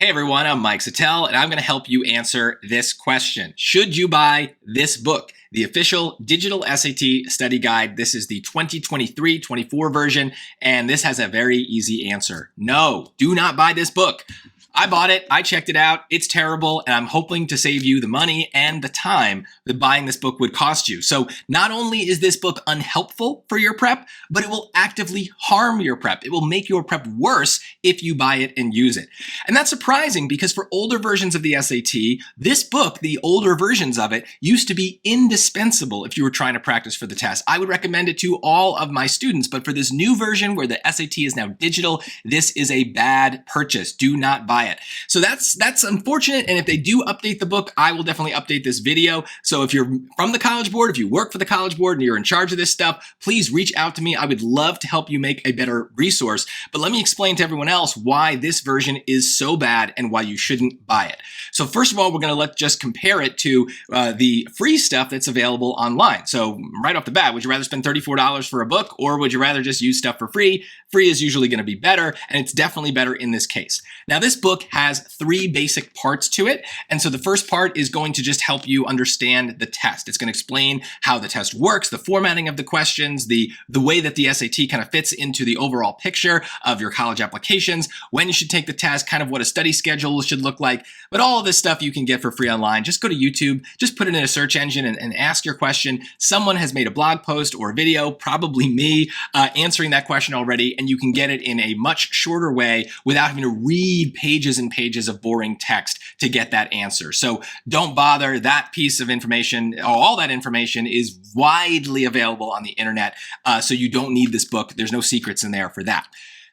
Hey everyone, I'm Mike Settele, and I'm going to help you answer this question. Should you buy this book, the official digital SAT study guide? This is the 2023-24 version, and this has a very easy answer. No, do not buy this book. I bought it, I checked it out, it's terrible, and I'm hoping to save you the money and the time that buying this book would cost you. So not only is this book unhelpful for your prep, but it will actively harm your prep. It will make your prep worse if you buy it and use it. And that's surprising because for older versions of the SAT, this book, the older versions of it, used to be indispensable if you were trying to practice for the test. I would recommend it to all of my students, but for this new version where the SAT is now digital, this is a bad purchase. Do not buy it. So that's unfortunate, and if they do update the book, I will definitely update this video. So if you're from the College Board, if you work for the College Board and you're in charge of this stuff, please reach out to me. I would love to help you make a better resource. But let me explain to everyone else why this version is so bad and why you shouldn't buy it. So first of all, we're going to just compare it to the free stuff that's available online. So right off the bat, would you rather spend $34 for a book, or would you rather just use stuff for free? Free is usually going to be better, and it's definitely better in this case. Now, this book has three basic parts to it. And so the first part is going to just help you understand the test. It's going to explain how the test works, the formatting of the questions, the way that the SAT kind of fits into the overall picture of your college applications, when you should take the test, kind of what a study schedule should look like. But all of this stuff you can get for free online. Just go to YouTube, just put it in a search engine and ask your question. Someone has made a blog post or a video, probably me, answering that question already, and you can get it in a much shorter way without having to read pages and pages of boring text to get that answer. So don't bother. That piece of information, all that information is widely available on the internet. So you don't need this book. There's no secrets in there for that.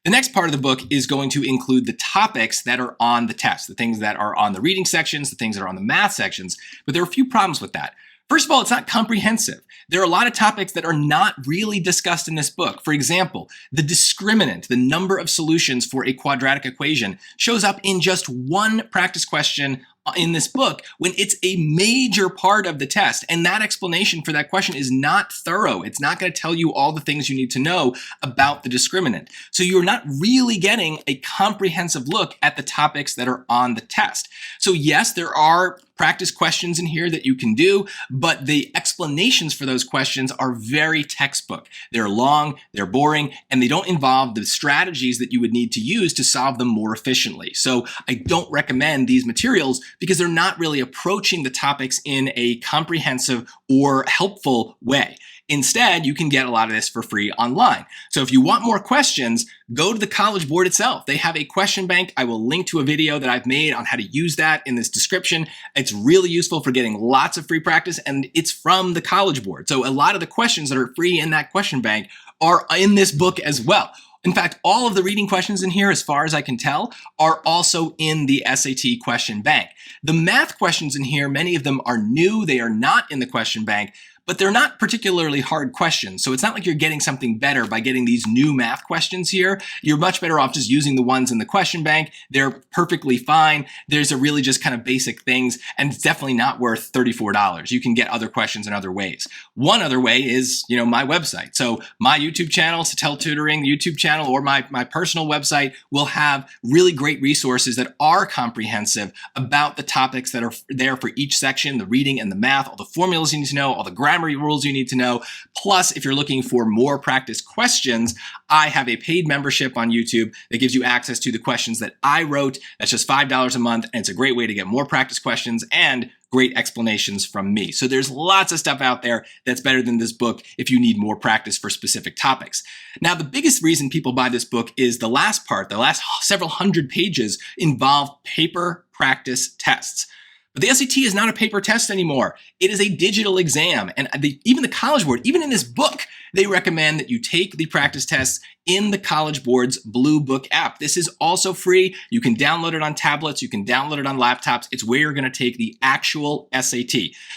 The next part of the book is going to include the topics that are on the test, the things that are on the reading sections, the things that are on the math sections, but there are a few problems with that. First of all, it's not comprehensive. There are a lot of topics that are not really discussed in this book. For example, the discriminant, the number of solutions for a quadratic equation, shows up in just one practice question in this book when it's a major part of the test. And that explanation for that question is not thorough. It's not going to tell you all the things you need to know about the discriminant. So you're not really getting a comprehensive look at the topics that are on the test. So yes, there are practice questions in here that you can do, but the explanations for those questions are very textbook. They're long, they're boring, and they don't involve the strategies that you would need to use to solve them more efficiently. So I don't recommend these materials because they're not really approaching the topics in a comprehensive or helpful way. Instead, you can get a lot of this for free online. So if you want more questions, go to the College Board itself. They have a question bank. I will link to a video that I've made on how to use that in this description. It's really useful for getting lots of free practice, and it's from the College Board. So a lot of the questions that are free in that question bank are in this book as well. In fact, all of the reading questions in here, as far as I can tell, are also in the SAT question bank. The math questions in here, many of them are new. They are not in the question bank, but they're not particularly hard questions. So it's not like you're getting something better by getting these new math questions here. You're much better off just using the ones in the question bank. They're perfectly fine. There's a really just kind of basic things, and it's definitely not worth $34. You can get other questions in other ways. One other way is, my website. So my YouTube channel, Settele Tutoring, the YouTube channel, or my personal website will have really great resources that are comprehensive about the topics that are there for each section, the reading and the math, all the formulas you need to know, all the grammar rules you need to know. Plus, if you're looking for more practice questions, I have a paid membership on YouTube that gives you access to the questions that I wrote. That's just $5 a month, and it's a great way to get more practice questions and great explanations from me. So there's lots of stuff out there that's better than this book if you need more practice for specific topics. Now, the biggest reason people buy this book is the last part. The last several hundred pages involve paper practice tests. But the SAT is not a paper test anymore. It is a digital exam. And even the College Board, even in this book, they recommend that you take the practice tests in the College Board's Blue Book app. This is also free. You can download it on tablets. You can download it on laptops. It's where you're going to take the actual SAT.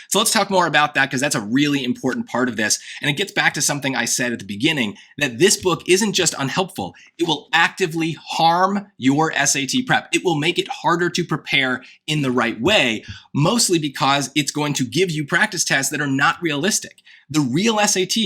So let's talk more about that because that's a really important part of this. And it gets back to something I said at the beginning, that this book isn't just unhelpful. It will actively harm your SAT prep. It will make it harder to prepare in the right way, mostly because it's going to give you practice tests that are not realistic. The real SAT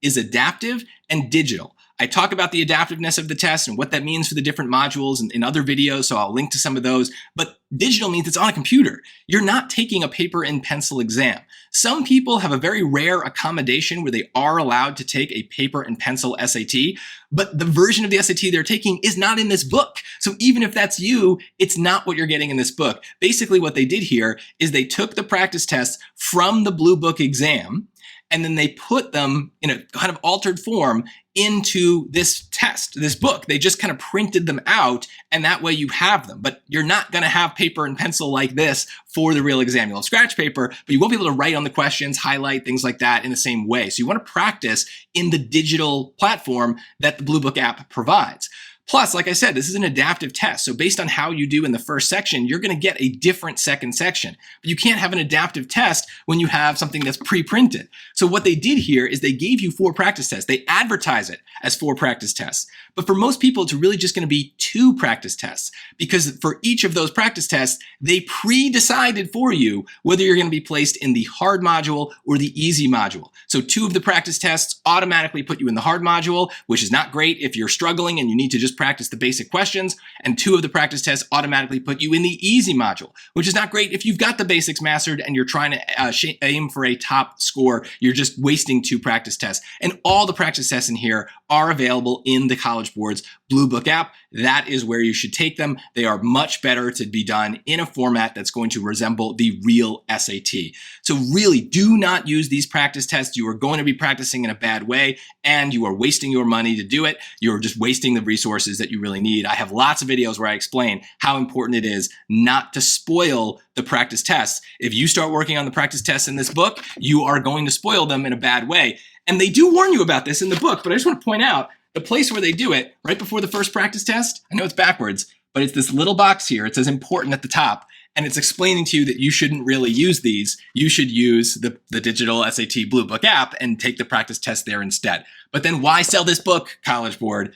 is adaptive and digital. I talk about the adaptiveness of the test and what that means for the different modules in other videos, so I'll link to some of those. But digital means it's on a computer. You're not taking a paper and pencil exam. Some people have a very rare accommodation where they are allowed to take a paper and pencil SAT, but the version of the SAT they're taking is not in this book. So even if that's you, it's not what you're getting in this book. Basically what they did here is they took the practice tests from the Blue Book exam, and then they put them in a kind of altered form into this test, this book. They just kind of printed them out, and that way you have them. But you're not going to have paper and pencil like this for the real exam. You'll have scratch paper, but you won't be able to write on the questions, highlight, things like that in the same way. So you want to practice in the digital platform that the Blue Book app provides. Plus, like I said, this is an adaptive test. So based on how you do in the first section, you're going to get a different second section. But you can't have an adaptive test when you have something that's pre-printed. So what they did here is they gave you 4 practice tests. They advertise it as 4 practice tests. But for most people, it's really just going to be 2 practice tests, because for each of those practice tests, they pre-decided for you whether you're going to be placed in the hard module or the easy module. So 2 of the practice tests automatically put you in the hard module, which is not great if you're struggling and you need to just practice the basic questions, and 2 of the practice tests automatically put you in the easy module, which is not great if you've got the basics mastered and you're trying to aim for a top score. You're just wasting 2 practice tests. And all the practice tests in here are available in the College Board's Blue Book app. That is where you should take them. They are much better to be done in a format that's going to resemble the real SAT. So really, do not use these practice tests. You are going to be practicing in a bad way, and you are wasting your money to do it. You're just wasting the resources that you really need. I have lots of videos where I explain how important it is not to spoil the practice tests. If you start working on the practice tests in this book, you are going to spoil them in a bad way. And they do warn you about this in the book, but I just want to point out the place where they do it, right before the first practice test. I know it's backwards, but it's this little box here. It says important at the top, and it's explaining to you that you shouldn't really use these. You should use the digital SAT Blue Book app and take the practice test there instead. But then why sell this book, College Board?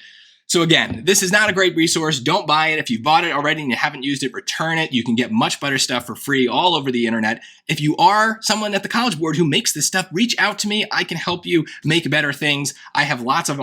So again, this is not a great resource. Don't buy it. If you bought it already and you haven't used it, return it. You can get much better stuff for free all over the internet. If you are someone at the College Board who makes this stuff, reach out to me. I can help you make better things. I have lots of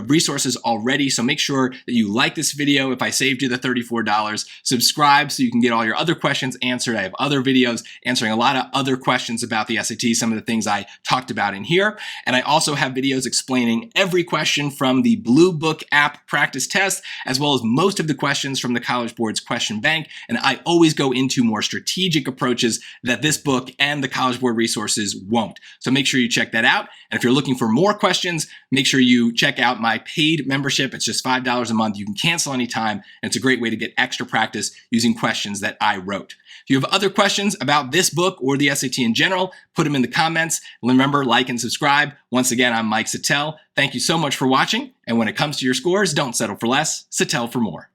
resources already, so make sure that you like this video. If I saved you the $34, subscribe so you can get all your other questions answered. I have other videos answering a lot of other questions about the SAT, some of the things I talked about in here. And I also have videos explaining every question from the Blue Book app practice test, as well as most of the questions from the College Board's question bank. And I always go into more strategic approaches that this book and the College Board resources won't. So make sure you check that out. And if you're looking for more questions, make sure you check out my paid membership. It's just $5 a month. You can cancel anytime, and it's a great way to get extra practice using questions that I wrote. If you have other questions about this book or the SAT in general, put them in the comments. Remember, like and subscribe. Once again, I'm Mike Settele. Thank you so much for watching. And when it comes to your scores, don't settle for less. Settele for more.